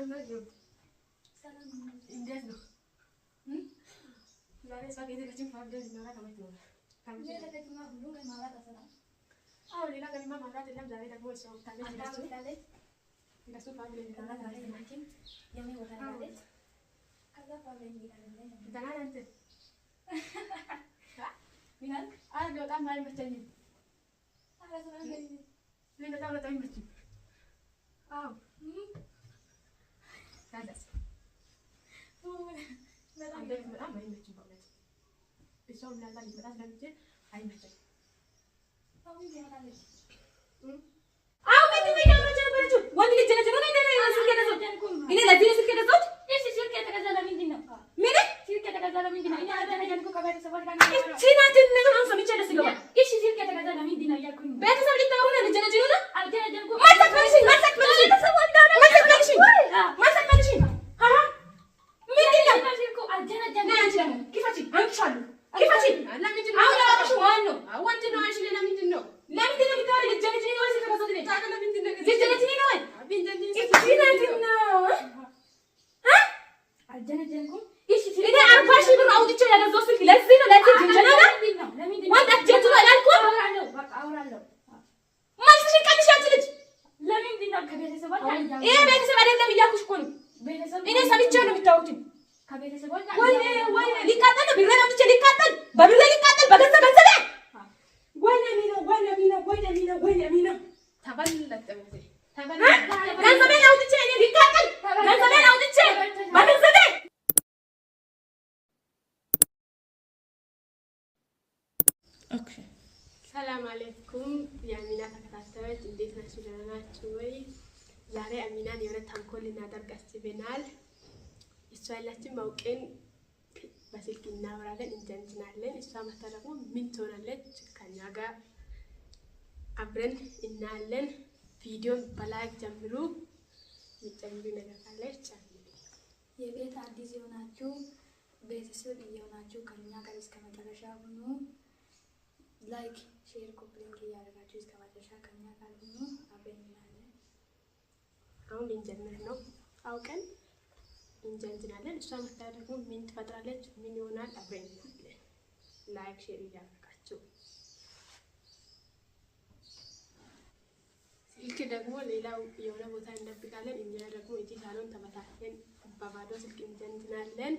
ነው ሰላም እንዴት ነው? ዛሬ ሰው የደረጀን ፋብሪካ ሊኖራ ከመት ነው ካምጂ ተከትማ ሁሉ ከማራት አሰራ አው ሌላ ከማ ማራት የለም። ዛሬ ደግሞ ሰው ታለች እንደሱ ፋብሪካ ሊኖራ ዛሬ ማኪም የሚ ወታ ያለች ከዛ ፋብሪካ ሊኖራ ደህና አንተ ሚናል አይ በጣም አይመቸኝም። አረ ሰላም ምን በጣም አይመቸኝም። አው ታደስ በጣም አይመችም በእውነት እሷም ላላ ሊመጣ ስለሚችል አይመችም። አሁን ይያታለች አው ምንድነው ያመረጨው ወንድ ልጅ ነች ነው ስልክ ያዘው እኔ ለዚህ ስልክ ያዘው እሺ ስልክ የተገዛለ ምንድነው ምን ስልክ የተገዛለ ምንድነው እኔ አዳነ ጀንኩ ከቤተሰቦች ጋር እቺ ናት ነው አንተ ምንጭ ደስ ይገባ እሺ ስልክ የተገዛለ ምንድነው ያልኩኝ ቤተሰብ ሊታወሩ ነው ልጅ ነች ነው አልጀነጀንኩ ማሰክመልሽ ቤተሰቦች ጋር ማሰክመልሽ አሃ ምንድነው ስልኩ አልጀነጀን አንቺ ደግሞ kifachi አንቺሻሉ kifachi ለምንድነው አሁን ያወራሽ ማን ነው ወንድ ነው አንቺ ለምንድነው ቢታወሪ ልጅ ነች ነው ወይስ ተከሰተ ነው ታዲያ ለምንድነው ልጅ ነች ነው ወይ አልጀነጀንኩም እሺ እኔ 40 ሺህ ብር አውጥቼ ያገዛው ስልክ ለዚህ ነው ለዚህ ጀንጀና ለምንድነው ወንድ አትጀቱ አላልኩ አውራለሁ በቃ አውራለሁ ማልሽን ቀንሽ አንቺ ልጅ ለምንድነው ከቤተሰቦች ጋር ይሄ ቤተሰብ አይደለም እያልኩሽ እኮ ነው እኔ ሰምቼ ነው የምታውቁት ከቤተሰቦች ጋር ወይኔ ሊቃጠል ነው ቢራ አውጥቼ ሊቃጠል በቢራ ሊቃጠል በገንዘብ ወይኔ ሚና ተበለጠ ገንዘቤን አውጥቼ እኔ ሊቃጠል ገንዘቤን አውጥቼ በገንዘቤ ኦኬ ሰላም አለይኩም የአሚና ተከታታዮች እንዴት ናችሁ? ደህና ናችሁ ወይ? ዛሬ አሚናን የሆነ ተንኮል እናደርግ አስበናል። እሷ ያላችን ማውቀን በስልክ እናወራለን እንጀንጅናለን። እሷ መታ ደግሞ ምን ትሆናለች ከኛ ጋር አብረን እናያለን። ቪዲዮን በላይክ ጀምሩ። የሚጨምሩ ነገር ካለች የቤት አዲስ የሆናችሁ ቤተሰብ እየሆናችሁ ከኛ ጋር እስከ መጨረሻ ሁኑ። ላይክ ሼር ኮፕሊንግ እያደረጋችሁ እስከ መጨረሻ ከኛ ጋር ሁኑ። አብረን እናያለን። አሁን ልንጀምር ነው። አውቀን እንጀንጅናለን። እሷ መታ ደግሞ ምን ትፈጥራለች ምን ይሆናል አብረን እናያለን። ላይክ ሼር እያደረጋችሁ ስልክ ደግሞ ሌላው የሆነ ቦታ እንደብቃለን። እኛ ደግሞ እዚህ ሳሎን ተመታተን በባዶ ስልክ እንጀንጅናለን።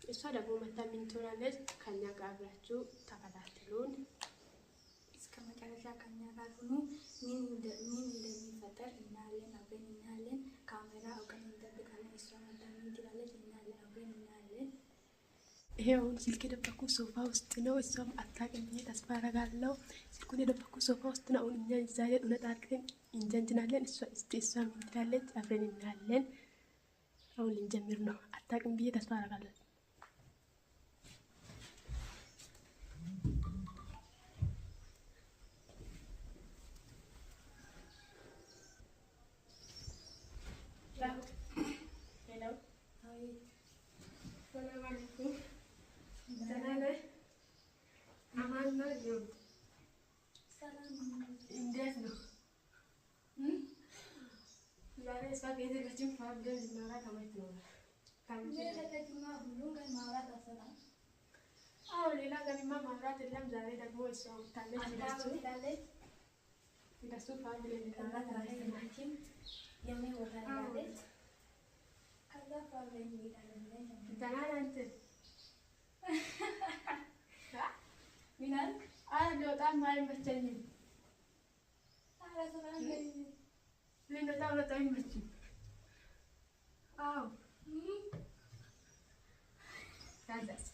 እሷ ደግሞ መታ ምን ትሆናለች ከኛ ጋር አብራችሁ ተከታተሉን እስከ መጨረሻ ከኛ ጋር ሁኑ። ምን እንደሚፈጠር እናያለን። አብረን እናያለን። ካሜራ አውቀን እንጠብቃለን። እሷ መታ ምን ትላለች እናያለን። አብረን እናያለን። ይሄው ስልክ የደበኩ ሶፋ ውስጥ ነው። እሷም አታውቅም ብዬ ተስፋ አደርጋለሁ። ስልኩን የደበኩ ሶፋ ውስጥ ነው። አሁን እኛ እዛ ሄደን እውነት አድርገን እንጀንጅናለን። እሷ ምን ትላለች አብረን እናያለን። አሁን ልንጀምር ነው። አታውቅም ብዬ ተስፋ አደርጋለሁ። ሰላም አለይኩም ደህና ነህ? አማን ነው ሰላም እንዴት ነው? ዛሬ ሰው የደረጀን ፋብሪካ ሊኖራ ከመት ነው ካምጂ ተከትማ ሁሉ ከማራት አሰራ አው ሌላ ከማ ማራት የለም። ዛሬ ደግሞ ሰው ታለች እንደሱ ፋብሪካ ሊኖራ ዛሬ ማኪም የሚ ወታ ያለች ከዛ ፋብሪካ ሊኖራ ደህና አንተ ሚናል አይ በጣም አይመቸኝም። አረ ሰላም ምን በጣም አይመችም። አው ታደስ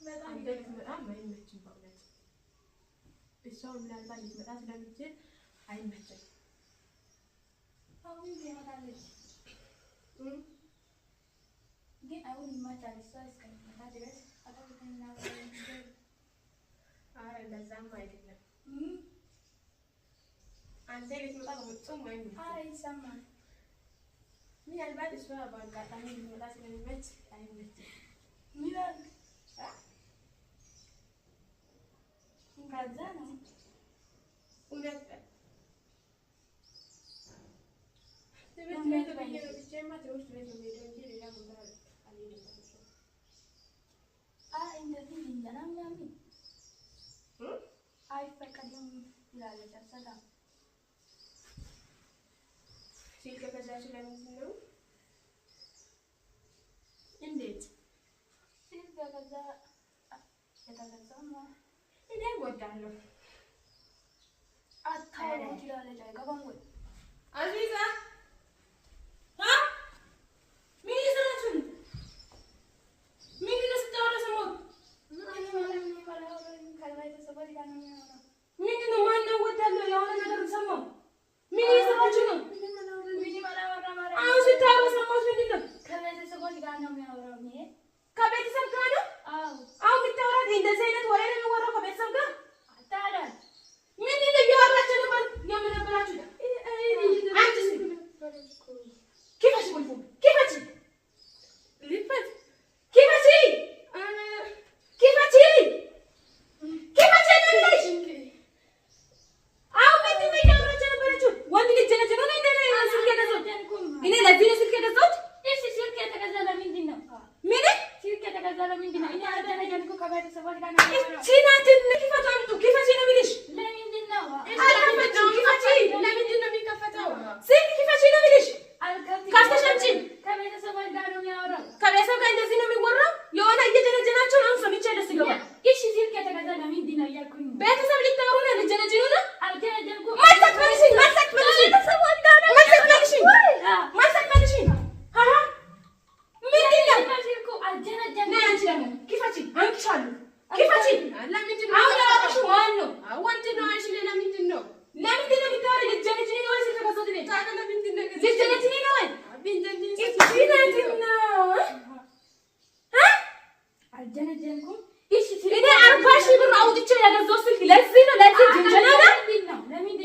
በጣም አይመችም በእውነት እሷም ላላ ሊመጣ ስለሚችል አይመችም። አሁን ይያታለች ግን አሁን ይማታል እሷ እስከሚመጣ ድረስ አጣጥተና አረ እንደዛም አይደለም። አንተ ልትመጣ በፍጹም አይመችም። አረ ይሰማል። ምናልባት እሷ በአጋጣሚ ልትመጣ ስለሚመች አይመችም። ሚላል ከዛ ነው እውነት ትላለች። አሰላም ስልክ ገዛችሁ ለምንድን ነው? እንዴት ስልክ ገዛ የተገዛማ እኔ እወዳለሁ። አታወራው ትላለች። አይገባም ወይ አዚዛ ምን እየሰራችሁ ነው? ምንድን ነው ስታወራ ሰማሁ? ምንድን ነው? ማነው እወዳለሁ የሆነ ነገር ሰማሁ። ምን እየሰራችሁ ነው? አሁን ስታወራ ሰማሁት። ምንድን ነው? ከቤተሰቦች ጋር ነው የሚያወራው። ከቤተሰብ ጋር ነው? አሁን የምታወራት እንደዚህ አይነት ወሬ ነው የሚወራው ከቤተሰብ ጋር? ታዲያ ምንድን ነው እያወራችሁ ነበር? የምን ነበራችሁ? አንቺ كيفاش يقولوا كيفاش لفت كيفاش انا كيفاش ليش او بدي ما يقرا جنب رجل وانت اللي جنجنا انا سلكي كذا انا لازم سلكي كذا ايش سلكي تكذا من دينا مين سلكي تكذا من دينا انا انا جنبك كبير سوالف انا شينات كيفاش تعملوا كيفاش انا ماليش لا من دينا انا ما كيفاش لا من دينا بيكفتوا سلكي كيفاش انا ماليش ካስተሻችን ከቤተሰቦች ጋር ነው የሚያወራው። ከቤተሰብ ጋር እንደዚህ ነው የሚወራው። የሆነ እየጀነጀናቸው ነው ሰምቼ ደስ ይገባል። እሺ ስልክ የተገዛ ለምንድን ነው እያልኩኝ ቤተሰብ ሊታወሩ ነው ልጀነጅኑ ነው። አልጀነጀንኩም። ማይሰጥ መልሽኝ ቤተሰቦች ጋር ነው ማይሰጥ መልሽኝ አሃ ምንድን ነው ስልኩ አልጀነጀን ነይ አንቺ ደግሞ ኪፋቺ አንቺሻለሁ ኪፋቺ ለምንድን ነው አሁን አወራሽ ማን ነው ወንድ ነው አንቺ ለምንድን ነው የሚታወሪ ልጀነጅኒ ነው ወይስ ተገዛት ነው ታዲያ ለምንድን ነው ልጀነጅኒ ነው ወይ አልጀነጀንኩም። እኔ 40 ሺህ ብር አውጥቼ ያገዛው ስልክ ለዚህ ነው ለዚህ ጀንጀና ነው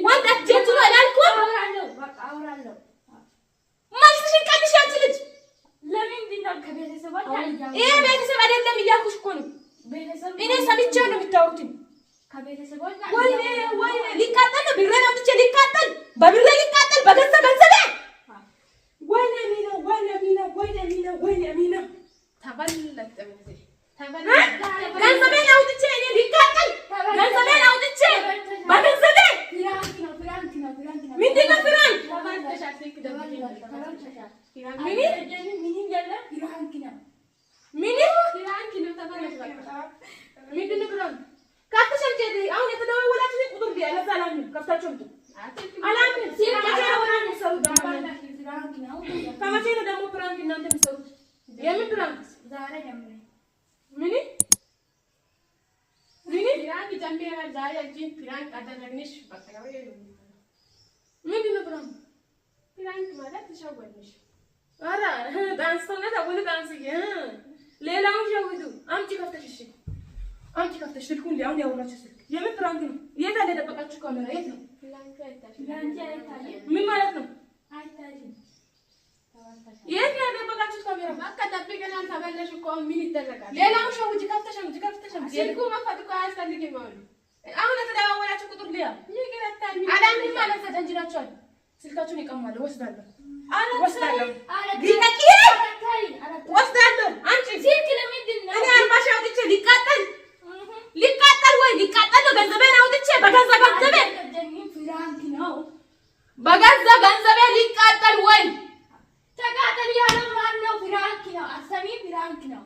ወንድ አትጀንጅ ነው አላልኩም። አወራለሁ ማልሽን ቀንሽ አንቺ ልጅ ለምንድን ነው ከቤተሰቦች ጋር ይሄ ቤተሰብ አይደለም እያልኩሽ እኮ ነው። እኔ ሰምቼ ነው የምታወሩት ከቤተሰቦች ጋር ወይኔ ሊቃጠል ነው ብሬን አውጥቼ ሊቃጠል በብሬ ሊቃጠል በገዛ ገንዘቤ ወይኔ ሚና ተበለጠ ገንዘቤን አውጥቼ እኔ ሊቃጠል ገንዘቤን አውጥቼ በገንዘቤ ምንድን ነው ፍራንክ አሁን የተደዋወላችሁ ቁጥር ቢያለዛ አላምንም። ከፍታችሁ አምጡ። አላምንም። ከመቼ ነው ደግሞ ፕራንክ እናንተ የምትሰሩት? የምን ፕራንክ? ዛሬ ጀምሬ ምን ፕራንክ ጀምረናል። ዛሬ አንቺን ፕራንክ አደረግንሽ። በቃ ምንድን ነው ፕራንክ? ፕራንክ ማለት ተሸወድንሽ። ኧረ ዳንስቶና ታውሉ ዳንስዬ ሌላውን ሸውዱ። አምጪ ከፍተሽ እሺ አንቺ ከፍተሽ ስልኩን አሁን ያወራችሁ ስልክ የምን ፕራንክ ነው? የት አለ የደበቃችሁ ካሜራ? የት ነው? ምን ማለት ነው? የት ነው የደበቃችሁት ካሜራ? በቃ ጠብቀናል። ተመለሽ እኮ ምን ይደረጋል? ሌላውን ሸውጂ ከፍተሽ ስልኩ መክፈት እኮ አያስፈልግም። አሁን የተደዋወላችሁ ቁጥር ሊያ አዳምን ማለት ተጀንጅናችኋል። ስልካችሁን ይቀማሉ። ወስዳለሁ አንቺ ስልክ ለምንድን ነው እኔ 40 ሺህ አውጥቼ ሊቃጠል ወይ ሊቃጠል ነው ገንዘቤን አውጥቼ በገዛ ገንዘቤ ሊቃጠል ወይ ተቃጠል ያለው ማን ነው? ፍራንክ ነው። አሰሚ ፍራንክ ነው።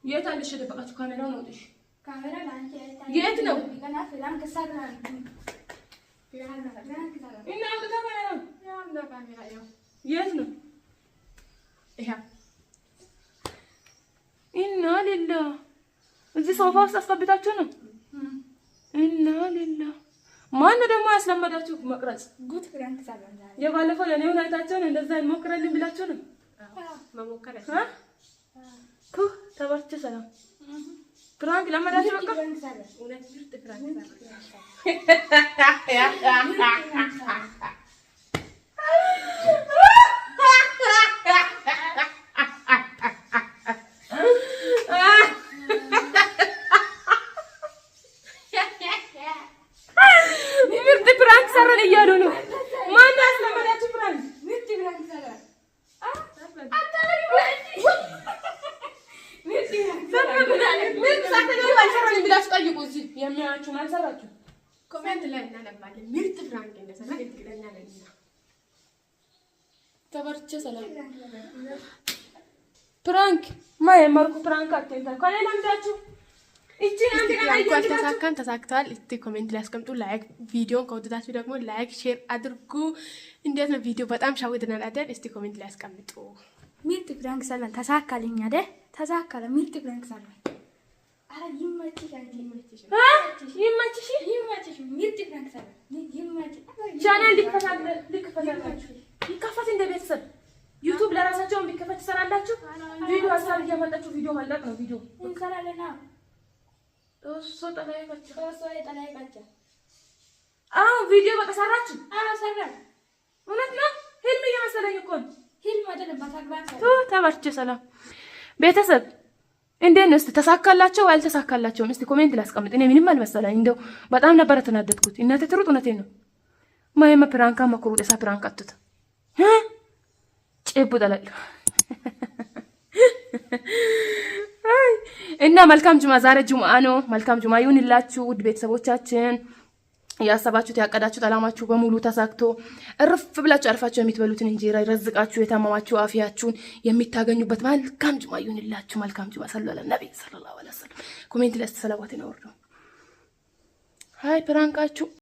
የት አለሽ የደበቃችሁ ካሜራውን አውጥሽ። ካሜራ ላንቺ የት ነው? ገና ፍራንክ ሰራን እና አውጥታ ካሜራውን የት ነው? ይሄ ኢና ሊላ እዚህ ሶፋ ውስጥ አስቀብታችሁ ነው። ኢና ሊላ ማን ደግሞ ያስለመዳችሁ መቅረጽ? ጉድ ፍራንክ ሰራን። የባለፈው ለኔውን አይታችሁን እንደዛ እንሞክራለን ብላችሁ ነው መሞከር ተበርቼ ሰላም ፍራንክ ለመዳችሁ በቃ እውነት ምርጥ ፍራንክ ሰራን እያሉ ነው። ማን ያስለመዳችሁ ፍራንክ? ምርጥ ፍራንክ ሰራን። ምን ሳትገቡ አልሰራንም ብላችሁ ጠይቁ። እዚህ የሚያያችሁ አልሰራችሁ ኮሜንት ላይ እናነባለን። ምርጥ ፍራንክ እንደሰራ እርግጠኛ ነኝ። ተበርቼ ሰላም ፕራንክ ማይ ማርኩ ፕራንክ አትንታ ከሌላ አምጣችሁ እቺ አንድ ቀን ተሳካን ተሳክቷል። እስቲ ኮሜንት ላይ አስቀምጡ። ላይክ ቪዲዮን ከወደዳችሁ ደግሞ ላይክ ሼር አድርጉ። እንዴት ነው ቪዲዮ በጣም ሻውደናል አይደል? እስቲ ኮሜንት ላይ አስቀምጡ። ምርጥ ፕራንክ ሰራን ተሳካልኝ አይደል? ተሳካለ ምርጥ ፕራንክ ሰራን። አረ ይመችሽ አንቺ ይመችሽ ምርጥ ፕራንክ ሰራን ይመችሽ። ቻናል ሊከፈታላችሁ ይከፈት እንደ ቤተሰብ ዩቲዩብ ለራሳቸው ቢከፈት ትሰራላችሁ። ቪዲዮ ሀሳብ እያመጣችሁ ቪዲዮ ማለቅ ነው። ቪዲዮ እንሰራለና እሱ ጠላይካችሁ ቪዲዮ በቃ ሰራችሁ። ሰራን። እውነት ነው። ህልም እየመሰለኝ እኮ ነው። ህልም አይደለም በተግባር ተባርቼ ሰላም ቤተሰብ እንዴት ነው? እስቲ ተሳካላቸው አልተሳካላቸውም? እስቲ ኮሜንት ላይ አስቀምጥ። እኔ ምንም አልመሰለኝ። እንደው በጣም ነበር ተናደድኩት። እናቴ ትሩጥ እውነቴን ነው። ማየማ ፕራንካ መኩሩ ደሳ ፕራንክ አጥቶ ጭቡ ጠላል እና መልካም ጁማ። ዛሬ ጁምአ ነው። መልካም ጁማ ይሁንላችሁ ውድ ቤተሰቦቻችን። ያሰባችሁት ያቀዳችሁት አላማችሁ በሙሉ ተሳክቶ እርፍ ብላችሁ አርፋችሁ የምትበሉትን እንጀራ ይረዝቃችሁ፣ የታመማችሁ አፊያችሁን የሚታገኙበት መልካም ጁማ ይሁንላችሁ። መልካም ጁማ። ሰለላሁ ዐለ ነብይ ሰለላሁ ዐለይሂ ወሰለም። ኮሜንት ላይ ሰላዋት ነው ወርዶ ሃይ ፕራንካችሁ